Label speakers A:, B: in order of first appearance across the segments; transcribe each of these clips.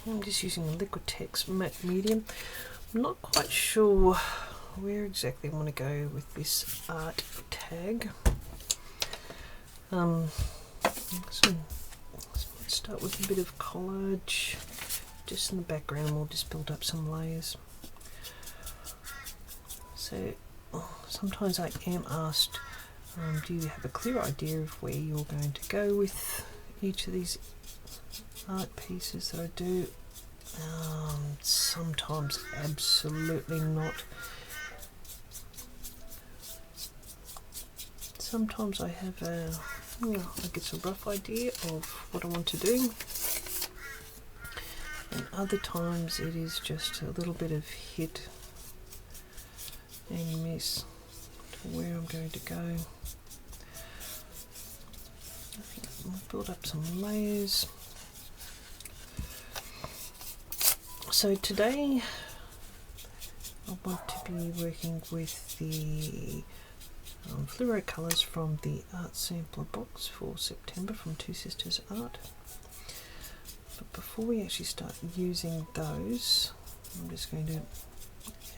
A: I'm just using a Liquitex matte medium. I'm not quite sure where exactly I want to go with this art tag. So let's start with a bit of collage just in the background. We'll just build up some layers. So sometimes I am asked, do you have a clear idea of where you're going to go with each of these art pieces that I do? Sometimes absolutely not. Sometimes I have I get a rough idea of what I want to do, and other times it is just a little bit of hit and miss to where I'm going to go. I think I'll build up some layers. So today I want to be working with the fluoro colours from the art sampler box for September from Two Sisters Art. But before we actually start using those, I'm just going to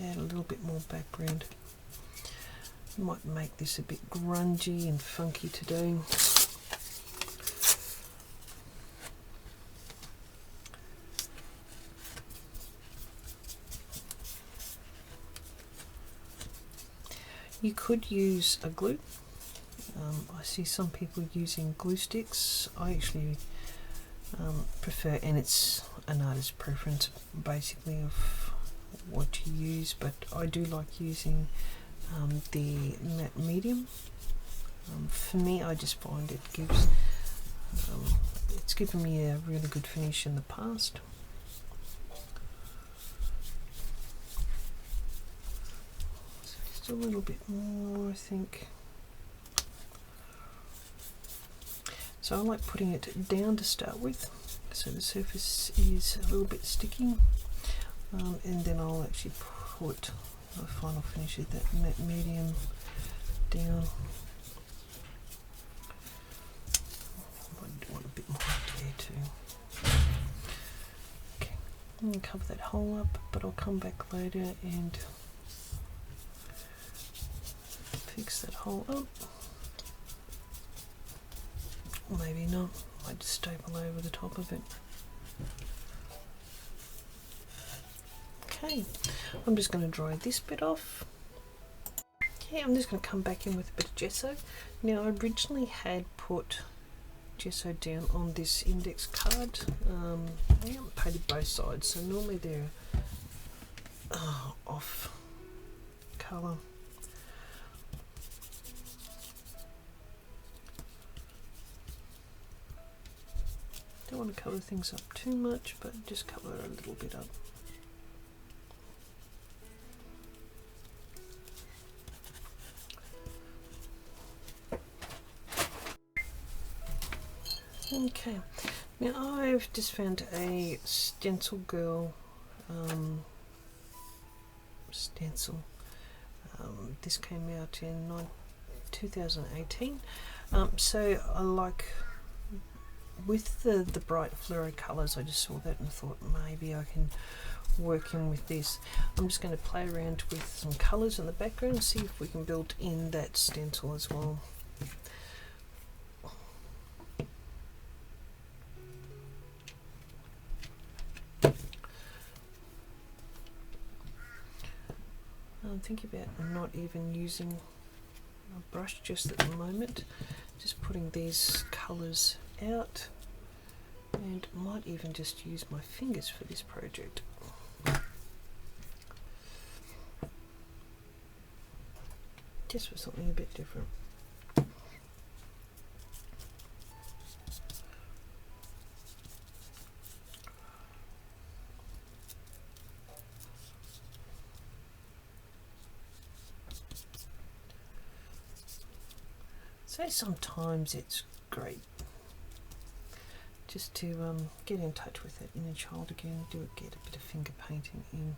A: add a little bit more background. Might make this a bit grungy and funky to do. You could use a glue. I see some people using glue sticks. I actually prefer, and it's an artist's preference basically of what to use, but I do like using the matte medium. For me, I just find it gives, it's given me a really good finish in the past. Just a little bit more, I think. So I like putting it down to start with, so the surface is a little bit sticky, and then I'll actually put the final finish of that matte medium down. I want a bit more there too. Okay, I'm going to cover that hole up, but I'll come back later and fix that hole up. Or maybe not, I might just staple over the top of it. Okay, I'm just going to dry this bit off. Okay, I'm just going to come back in with a bit of gesso. Now I originally had put gesso down on this index card. I haven't painted both sides, so normally they're off colour. Don't want to cover things up too much, but just cover a little bit up. Okay, now I've just found a Stencil Girl stencil. This came out in 2018. So I like, with the bright fluoro colours, I just saw that and thought maybe I can work in with this. I'm just going to play around with some colours in the background, see if we can build in that stencil as well. I'm thinking about not even using a brush just at the moment, just putting these colours out, and might even just use my fingers for this project. Just for something a bit different. So sometimes it's great just to get in touch with that inner child again, get a bit of finger painting in.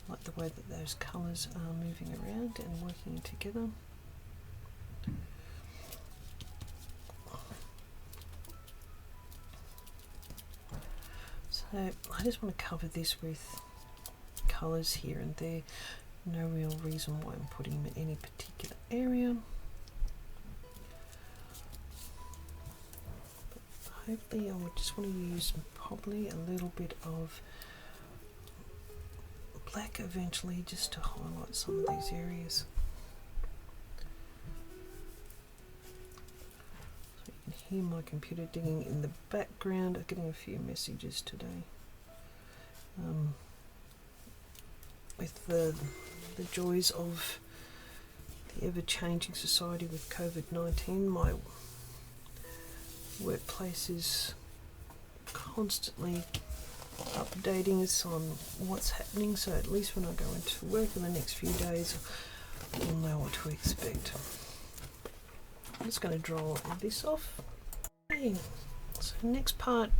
A: Like the way that those colours are moving around and working together. So I just want to cover this with colours here and there. No real reason why I'm putting them in any particular area. But hopefully I would just want to use probably a little bit of black eventually, just to highlight some of these areas. So you can hear my computer digging in the background. I'm getting a few messages today. With the joys of the ever-changing society with COVID-19, my workplace is constantly updating us on what's happening, so at least when I go into work in the next few days I'll know what to expect. I'm just going to draw this off. Okay, so next part,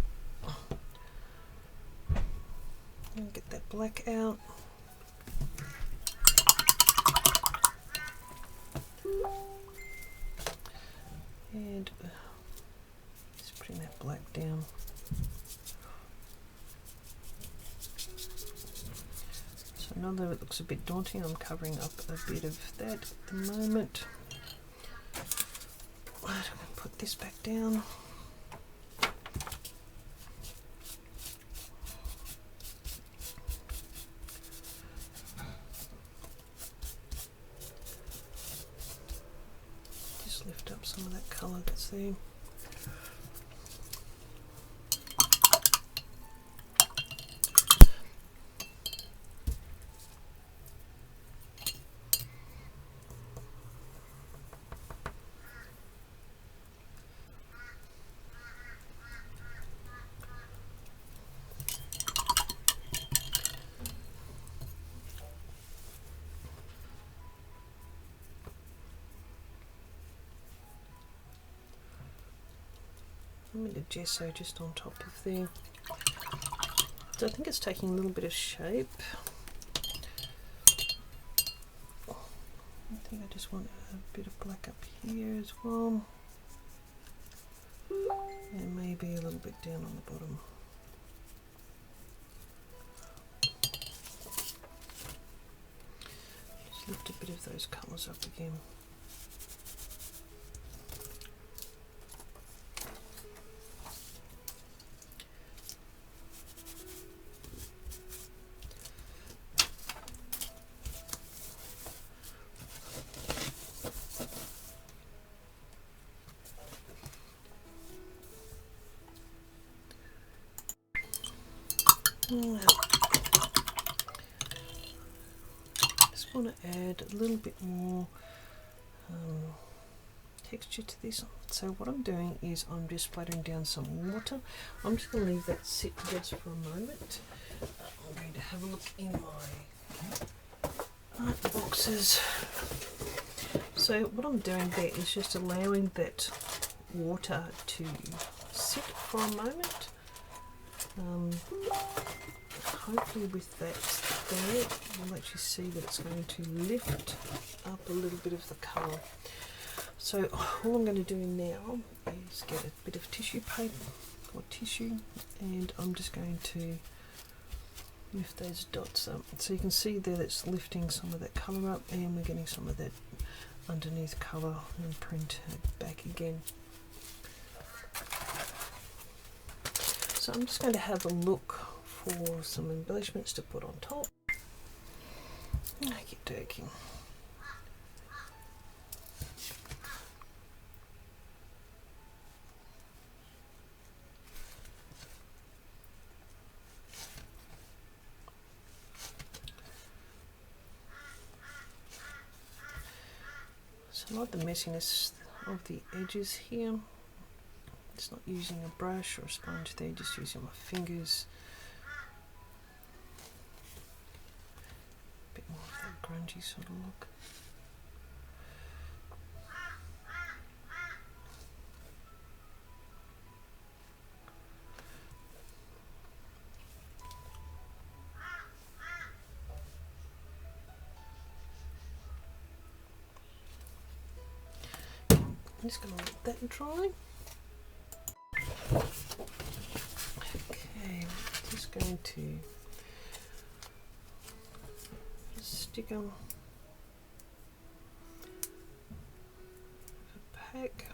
A: get that black out. And just putting that black down. So now that it looks a bit daunting, I'm covering up a bit of that at the moment. I'm going to put this back down. Just lift up some of that colour that's there. I'm going to gesso just on top of there. So I think it's taking a little bit of shape. I think I just want a bit of black up here as well. And maybe a little bit down on the bottom. Just lift a bit of those colours up again. Just want to add a little bit more texture to this. So what I'm doing is I'm just splattering down some water. I'm just going to leave that sit just for a moment. I'm going to have a look in my art boxes. So what I'm doing there is just allowing that water to sit for a moment. Hopefully with that there, you'll actually see that it's going to lift up a little bit of the colour. So all I'm going to do now is get a bit of tissue paper or tissue, and I'm just going to lift those dots up. So you can see there it's lifting some of that colour up, and we're getting some of that underneath colour and print it back again. So I'm just going to have a look for some embellishments to put on top. Okie dokie. So I like the messiness of the edges here. Just not using a brush or a sponge there, just using my fingers. A bit more of that grungy sort of look. I'm just going to let that dry. Okay, just to stick them with a pack.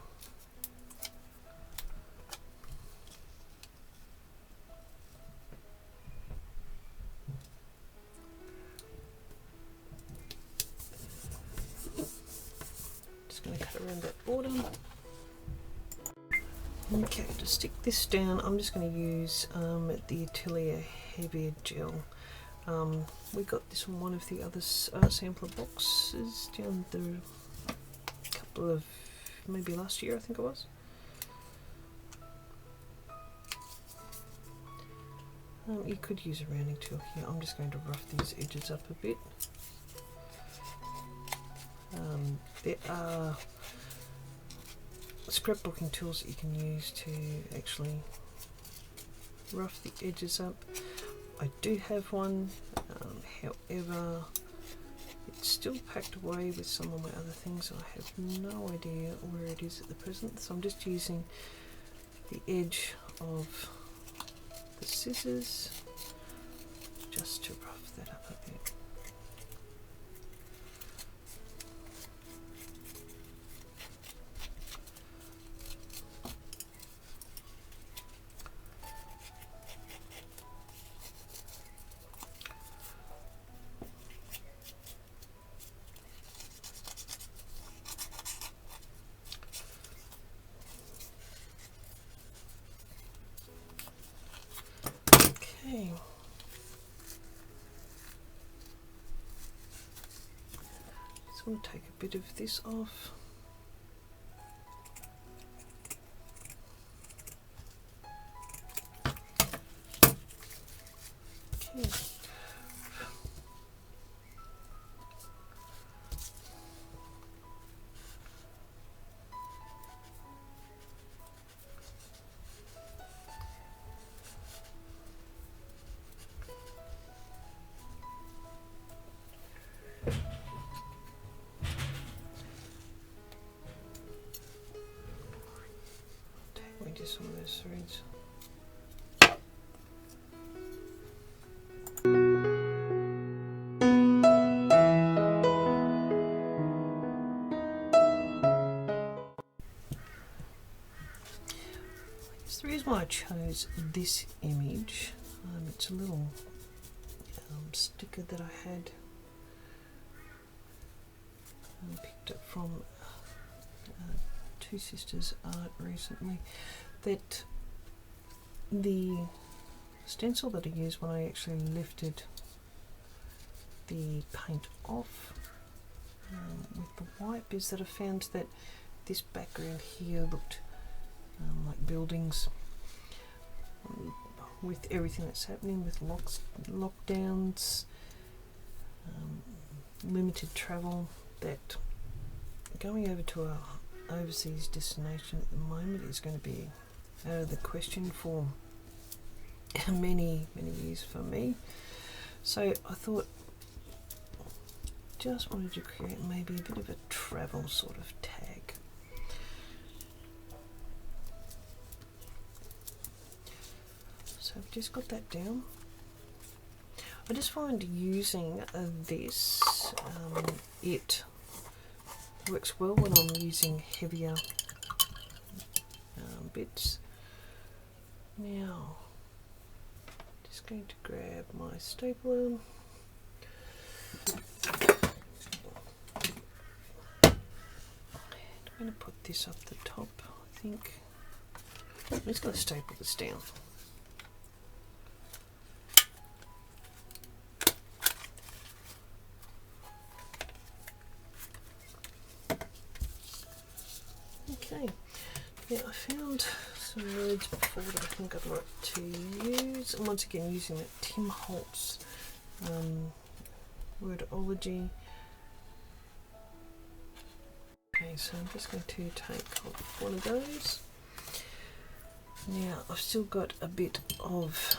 A: Just going to cut around that border. Okay, to stick this down, I'm just going to use the Atelier Heavier Gel. We got this from one of the other sampler boxes down the couple of, maybe last year I think it was. You could use a rounding tool here. I'm just going to rough these edges up a bit. There are scrapbooking tools that you can use to actually rough the edges up. I do have one, however it's still packed away with some of my other things. I have no idea where it is at the present, so I'm just using the edge of the scissors just to rough that up a bit. Okay. Just want to take a bit of this off. Okay. Just some of those threads. It's the reason why I chose this image. It's a little sticker that I had picked up from Two Sisters Art recently. That the stencil that I used when I actually lifted the paint off with the wipe is that I found that this background here looked like buildings with everything that's happening with lockdowns, limited travel, that going over to a overseas destination at the moment is going to be out of the question for many years for me. So I thought, just wanted to create maybe a bit of a travel sort of tag. So I've just got that down. I just find using this, it works well when I'm using heavier bits. Now, just going to grab my stapler. I'm going to put this up the top, I think. I'm just going to staple this down. Okay, yeah, I found some words before that I think I'd like to use, and once again using that Tim Holtz wordology. Okay, so I'm just going to take off one of those. Now I've still got a bit of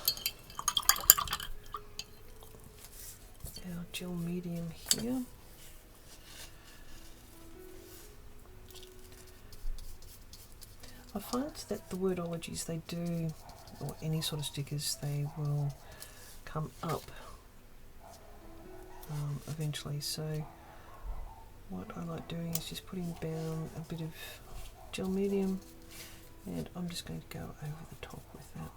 A: our gel medium here. I find that the wordologies, they do, or any sort of stickers, they will come up eventually. So what I like doing is just putting down a bit of gel medium, and I'm just going to go over the top with that.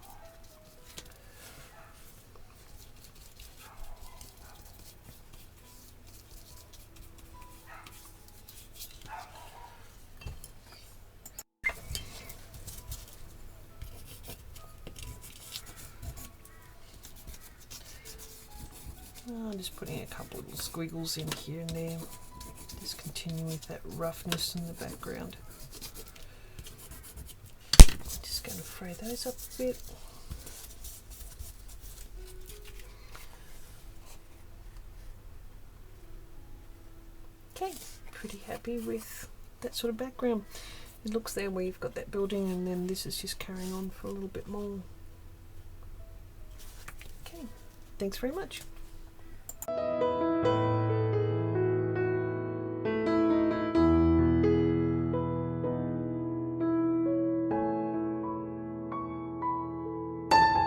A: I'm just putting a couple of little squiggles in here and there. Just continue with that roughness in the background. Just going to fray those up a bit. Okay, pretty happy with that sort of background. It looks there where you've got that building, and then this is just carrying on for a little bit more. Okay, thanks very much.